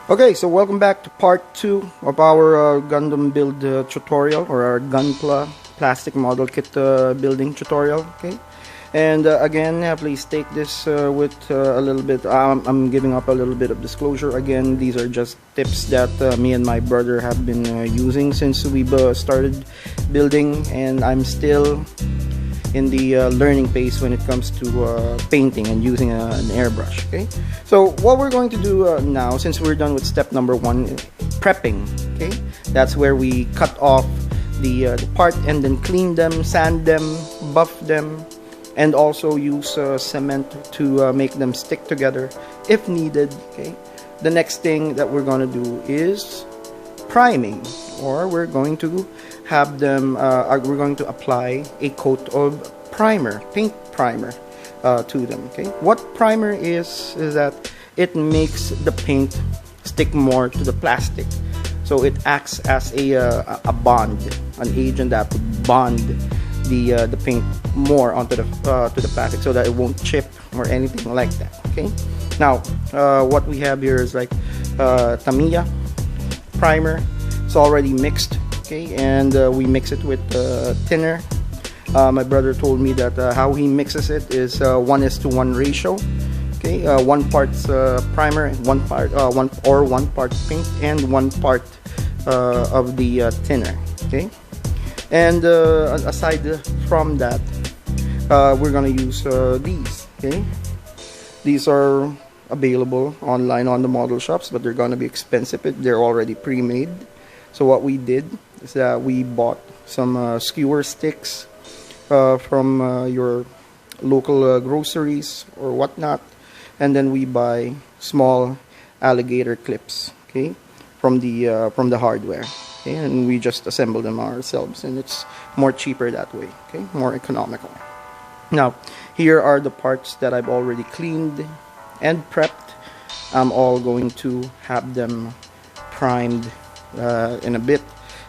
Okay, so welcome back to part 2 of our Gundam build tutorial, or our Gunpla plastic model kit building tutorial. Okay, and again, please take this with a little bit. I'm giving up a little bit of disclosure. Again, these are just tips that me and my brother have been using since we've started building, and I'm still in the learning phase when it comes to painting and using an airbrush. Okay, so what we're going to do now, since we're done with step number 1, prepping. Okay, that's where we cut off the part and then clean them, sand them, buff them, and also use cement to make them stick together if needed. Okay, the next thing that we're going to do is priming, or we're going to have them we're going to apply a coat of primer, paint primer, to them. Okay, what primer is that it makes the paint stick more to the plastic, so it acts as a bond, an agent that would bond the paint more onto the to the plastic, so that it won't chip or anything like that. Okay, now what we have here is like Tamiya primer. It's already mixed. Okay, and we mix it with thinner. My brother told me that how he mixes it is 1:1 ratio. Okay, 1 part primer, 1 part one part paint, and 1 part of the thinner. Okay, and aside from that, we're gonna use these. Okay, these are available online on the model shops, but they're gonna be expensive. They're already pre-made. So what we did is that we bought some skewer sticks from your local groceries or whatnot, and then we buy small alligator clips, okay, from the hardware. Okay, and we just assemble them ourselves, and it's more cheaper that way. Okay, more economical. Now, here are the parts that I've already cleaned and prepped. I'm all going to have them primed in a bit.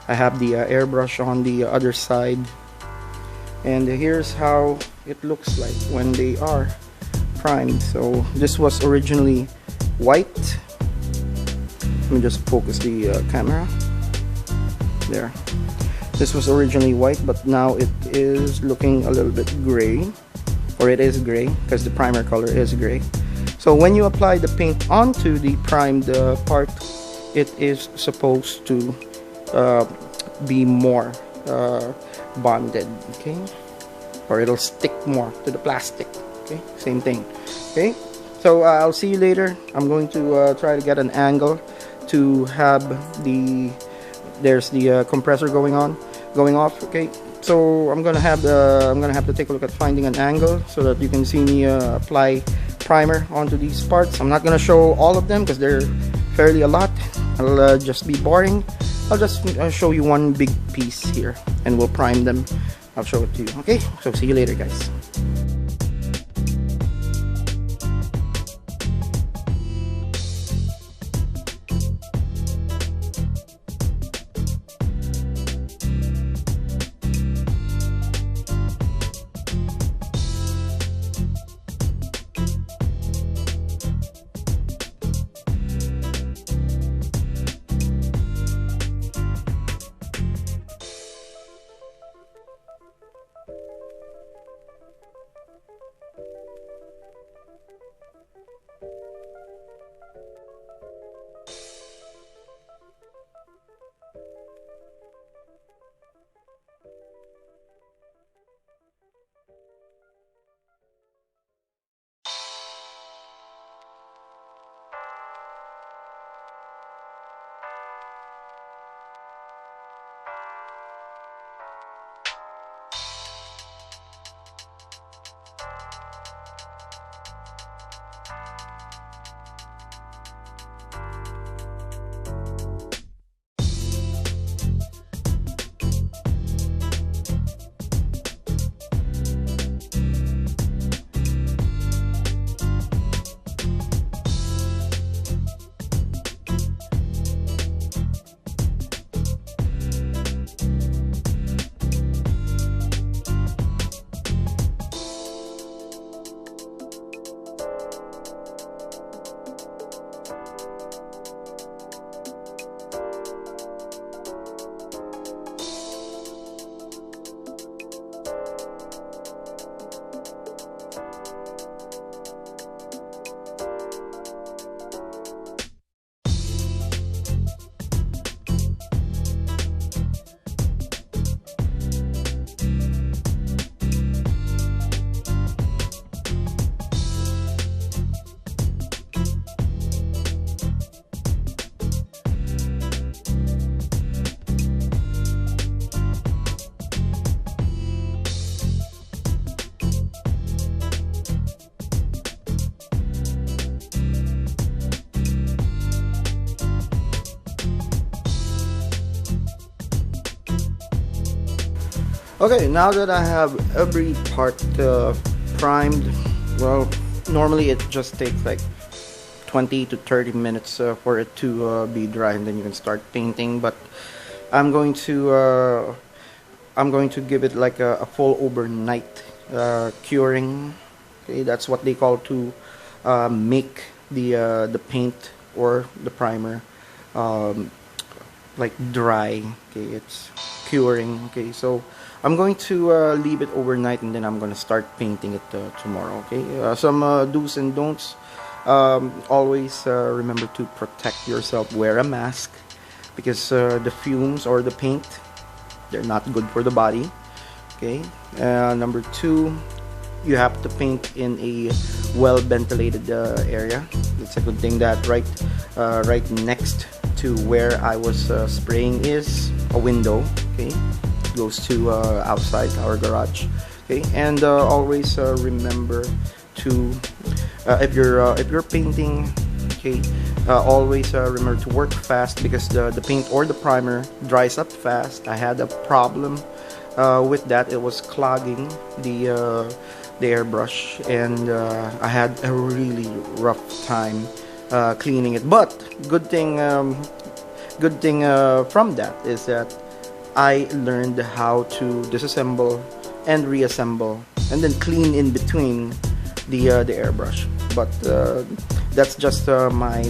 I have the airbrush on the other side, and here's how it looks like when they are primed. So this was originally white. Let me just focus the camera there. This was originally white, but now it is looking a little bit gray, or it is gray because the primer color is gray. So when you apply the paint onto the primed part, it is supposed to be more bonded, okay, or it'll stick more to the plastic. Okay, same thing. Okay, so I'll see you later. I'm going to try to get an angle to have there's the compressor going off. Okay, so I'm gonna have to take a look at finding an angle so that you can see me apply primer onto these parts. I'm not gonna show all of them because they're fairly a lot. I'll just be boring. I'll just show you one big piece here, and we'll prime them. I'll show it to you. Okay, so see you later, guys. Okay, now that I have every part primed, well, normally it just takes like 20 to 30 minutes for it to be dry, and then you can start painting. But I'm going to uh, I'm going to give it like a full overnight curing. Okay, that's what they call to make the paint or the primer um, like dry. Okay, it's curing. Okay, so I'm going to leave it overnight, and then I'm going to start painting it tomorrow. Okay, some do's and don'ts. Always remember to protect yourself. Wear a mask because the fumes or the paint, they're not good for the body. Okay. Number two, you have to paint in a well ventilated area. It's a good thing that right next to where I was spraying is a window. Okay, it goes to outside our garage. Okay, and always remember to if you're painting, okay, always remember to work fast because the paint or the primer dries up fast. I had a problem with that. It was clogging the airbrush, and I had a really rough time cleaning it. But good thing from that is that I learned how to disassemble and reassemble and then clean in between the airbrush. But that's just my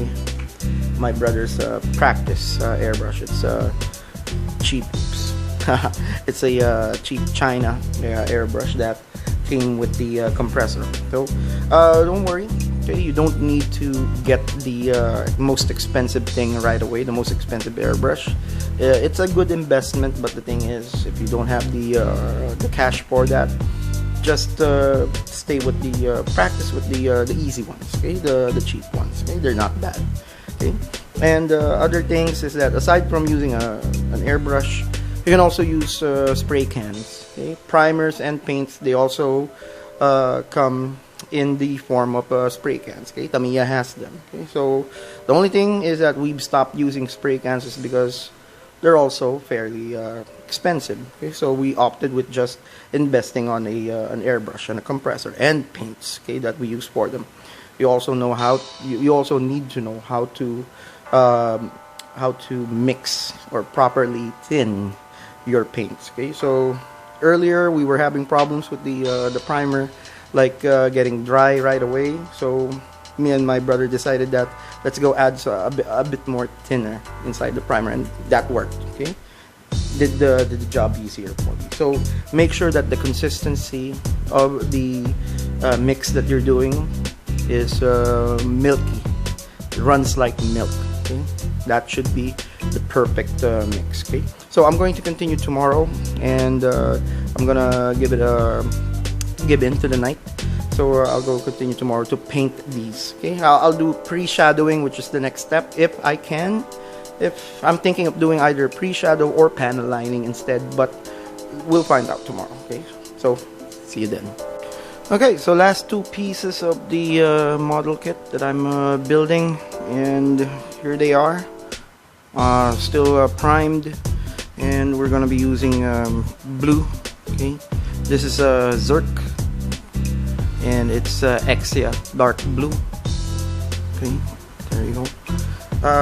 brother's practice airbrush. It's cheap. It's a cheap China airbrush that came with the compressor. So don't worry. Okay, you don't need to get the most expensive thing right away. The most expensive airbrush. It's a good investment, but the thing is, if you don't have the cash for that, just stay with the practice with the easy ones. Okay, the cheap ones. Okay, they're not bad. Okay, and other things is that aside from using an airbrush, you can also use spray cans. Okay, primers and paints, they also come in the form of spray cans. Okay, Tamiya has them. Okay, so the only thing is that we've stopped using spray cans is because they're also fairly expensive. Okay, so we opted with just investing on an airbrush and a compressor and paints. Okay, that we use for them. You also know you also need to know how to mix or properly thin your paints. Okay, so earlier we were having problems with the primer, like getting dry right away. So me and my brother decided that let's go add a bit more thinner inside the primer, and that worked. Okay, did the job easier for me. So make sure that the consistency of the mix that you're doing is milky. It runs like milk. Okay, that should be the perfect mix. Okay, so I'm going to continue tomorrow, and I'm gonna give in to the night. So I'll go continue tomorrow to paint these. Okay, I'll do pre-shadowing, which is the next step if I can. If I'm thinking of doing either pre-shadow or panel lining instead, but we'll find out tomorrow. Okay, so see you then. Okay, so last two pieces of the model kit that I'm building, and here they are, still primed, and we're gonna be using blue. Okay, this is Zerk, and it's Exia dark blue. Okay, there you go.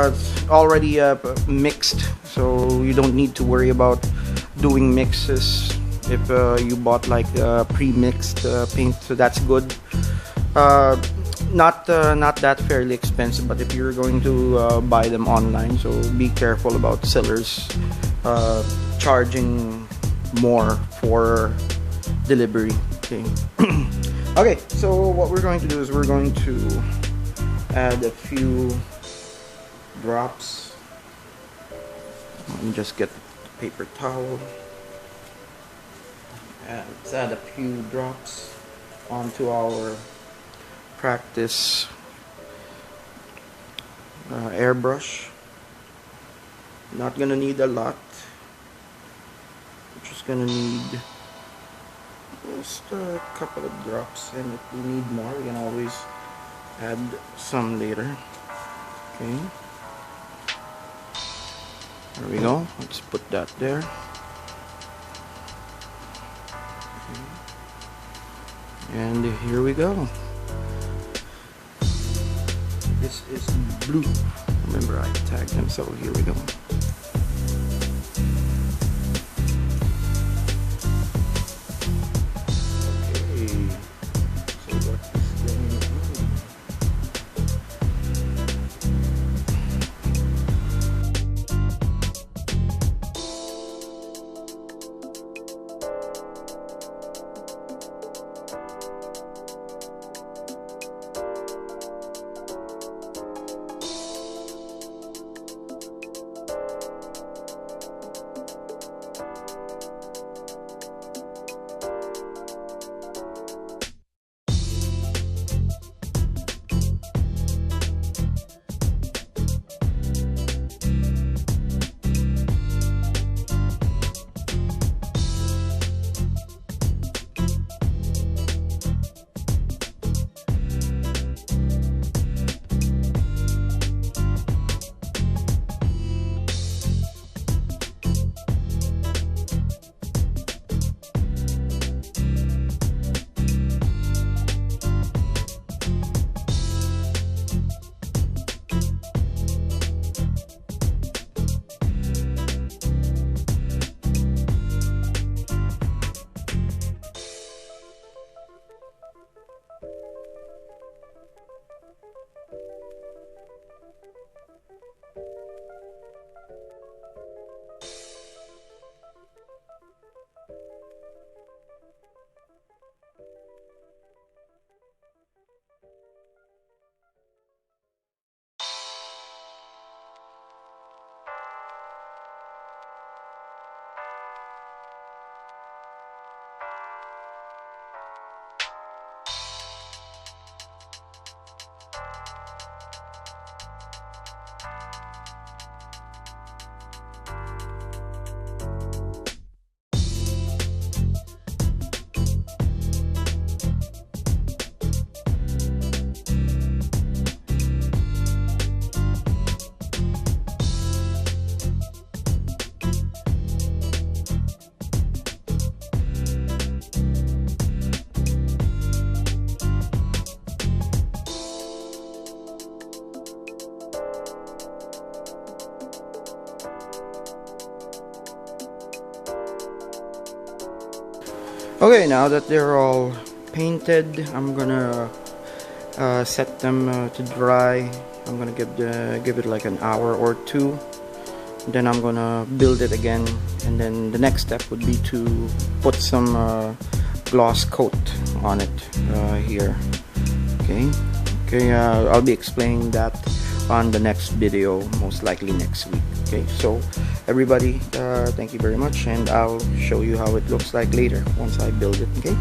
It's already mixed, so you don't need to worry about doing mixes if you bought like pre-mixed paint. So that's good. Not that fairly expensive, but if you're going to buy them online, so be careful about sellers charging more for delivery. Okay. Okay, so what we're going to do is we're going to add a few drops. Let me just get the paper towel. Let's add a few drops onto our practice airbrush. Not gonna need a lot. We're just gonna need just a couple of drops, and if we need more, we can always add some later. Okay, there we go. Let's put that there. And here we go. This is blue. Remember I tagged them, so here we go. Okay, now that they're all painted, I'm gonna set them to dry. I'm gonna give it like an hour or two. Then I'm gonna build it again, and then the next step would be to put some gloss coat on it here. Okay, I'll be explaining that on the next video, most likely next week. Okay, so everybody, thank you very much, and I'll show you how it looks like later once I build it. Okay.